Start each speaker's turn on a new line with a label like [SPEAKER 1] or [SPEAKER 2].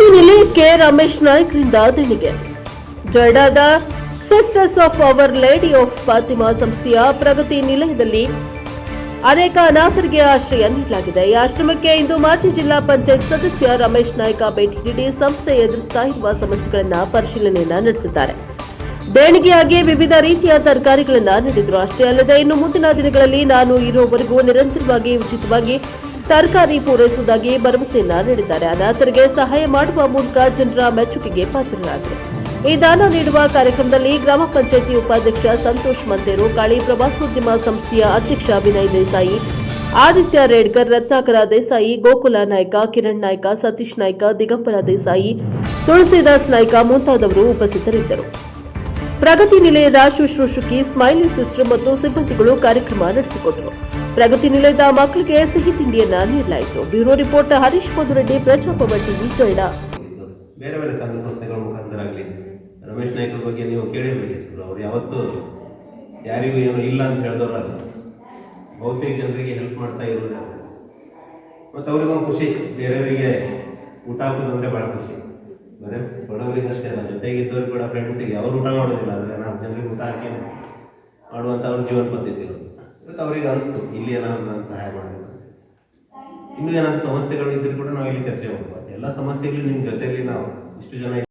[SPEAKER 1] ಪ್ರಗತಿ ನಿಲಯಕ್ಕೆ ರಮೇಶ್ ನಾಯ್ಕರಿಂದ ದೇಣಿಗೆ. ಜೊಯ್ಡಾದ sisters of our lady of Fatima ಸಂಸ್ಥೆಯ ಪ್ರಗತಿ ನಿಲಯದಲ್ಲಿ ಅನೇಕ ಅನಾಥರಿಗೆ ಆಶ್ರಯ ನೀಡಲಾಗಿದೆ. ಈ ಆಶ್ರಮಕ್ಕೆ ಇಂದು ಮಾಜಿ ಜಿಲ್ಲಾ ಪಂಚಾಯತ್ ಸದಸ್ಯ ರಮೇಶ್ ನಾಯ್ಕ ಭೇಟಿ ನೀಡಿ ಸಂಸ್ಥೆ ಎದುರಿಸ್ತಾ ಇರುವ ಸಮಸ್ಯೆಗಳನ್ನು ಪರಿಶೀಲನೆಯನ್ನ ನಡೆಸಿದ್ದಾರೆ. ದೇಣಿಗೆಯಾಗಿ ವಿವಿಧ ರೀತಿಯ ತರಕಾರಿಗಳನ್ನು ನೀಡಿದ್ರು. ಅಷ್ಟೇ ಅಲ್ಲದೆ ಇನ್ನು ಮುಂದಿನ ದಿನಗಳಲ್ಲಿ ನಾನು ಇರುವವರೆಗೂ ನಿರಂತರವಾಗಿ ಉಚಿತವಾಗಿ ತರಕಾರಿ ಪೂರೈಸುವುದಾಗಿ ಭರವಸೆಯನ್ನ ನೀಡಿದ್ದಾರೆ. ಅನಾಥರಿಗೆ ಸಹಾಯ ಮಾಡುವ ಮೂಲಕ ಜನರ ಮೆಚ್ಚುಗೆಗೆ ಪಾತ್ರರಾದರು. ಈ ದಾನ ನೀಡುವ ಕಾರ್ಯಕ್ರಮದಲ್ಲಿ ಗ್ರಾಮ ಪಂಚಾಯಿತಿ ಉಪಾಧ್ಯಕ್ಷ ಸಂತೋಷ್ ಮಂತೇರು, ಕಾಳಿ ಪ್ರವಾಸೋದ್ಯಮ ಸಂಸ್ಥೆಯ ಅಧ್ಯಕ್ಷ ವಿನಯ್ ದೇಸಾಯಿ, ಆದಿತ್ಯ ರೇಡ್ಕರ್, ರತ್ನಾಕರ ದೇಸಾಯಿ, ಗೋಕುಲ ನಾಯ್ಕ, ಕಿರಣ್ ನಾಯ್ಕ, ಸತೀಶ್ ನಾಯ್ಕ, ದಿಗಂಬರ ದೇಸಾಯಿ, ತುಳಸಿದಾಸ್ ನಾಯ್ಕ ಮುಂತಾದವರು ಉಪಸ್ಥಿತರಿದ್ದರು. ಪ್ರಗತಿ ನಿಲಯದ ಶುಶ್ರೂಷಕಿ ಸ್ಮೈಲಿ ಸಿಸ್ಟರ್ ಮತ್ತು ಸಿಬ್ಬಂದಿಗಳು ಕಾರ್ಯಕ್ರಮ ನಡೆಸಿಕೊಟ್ಟರು. ಪ್ರಗತಿ ನಿಲಯದ ಮಕ್ಕಳಿಗೆ ಸಿಹಿ ತಿಂಡಿಯನ್ನ ನೀಡಲಾಯಿತು. Bureau report Harish Madhureddy, Prajabhavan TV, Joida.
[SPEAKER 2] ಬೇರೆ ಬೇರೆ ಸಂಘ ಸಂಸ್ಥೆಗಳ ಮುಖಾಂತರಾಗಲಿ ರಮೇಶ್ ನಾಯ್ಕರ ಬಗ್ಗೆ ನೀವು ಕೇಳಿರಬೇಕು. ಅವ್ರು ಯಾವತ್ತೂ ಯಾರಿಗೂ ಏನೋ ಇಲ್ಲ ಅಂತ ಹೇಳಿದವರಲ್ಲ, ಬಹುತೇಕ ಜನರಿಗೆ ಹೆಲ್ಪ್ ಮಾಡ್ತಾ ಇರೋದು. ಮತ್ತು ಅವ್ರಿಗೊಂದು ಖುಷಿ, ಬೇರೆಯವರಿಗೆ ಊಟ ಹಾಕೋದಂದ್ರೆ ಭಾಳ ಖುಷಿ. ಬರೀ ಬಡವರಿಗೆ ಅಷ್ಟೇ ಅಲ್ಲ, ಜೊತೆಗಿದ್ದವ್ರು ಕೂಡ ಫ್ರೆಂಡ್ಸಿಗೆ ಅವ್ರು ಊಟ ಮಾಡೋದಿಲ್ಲ, ಅಂದರೆ ನಾವು ಜನರಿಗೆ ಊಟ ಹಾಕಿ ಮಾಡುವಂಥ ಅವ್ರ ಜೀವನ ಪದ್ಧತಿ. ಇವತ್ತು ಅವ್ರಿಗೆ ಅನಿಸ್ತು ಇಲ್ಲಿ ಏನಾದ್ರು ನಾನು ಸಹಾಯ ಮಾಡಬೇಕು. ಇನ್ನೂ ಏನಾದ್ರು ಸಮಸ್ಯೆಗಳು ಇದ್ರೂ ಕೂಡ ನಾವು ಇಲ್ಲಿ ಚರ್ಚೆ ಮಾಡ್ಬೋದು. ಎಲ್ಲ ಸಮಸ್ಯೆಗಳು ನಿಮ್ಮ ಜೊತೆಯಲ್ಲಿ ನಾವು ಇಷ್ಟು ಜನ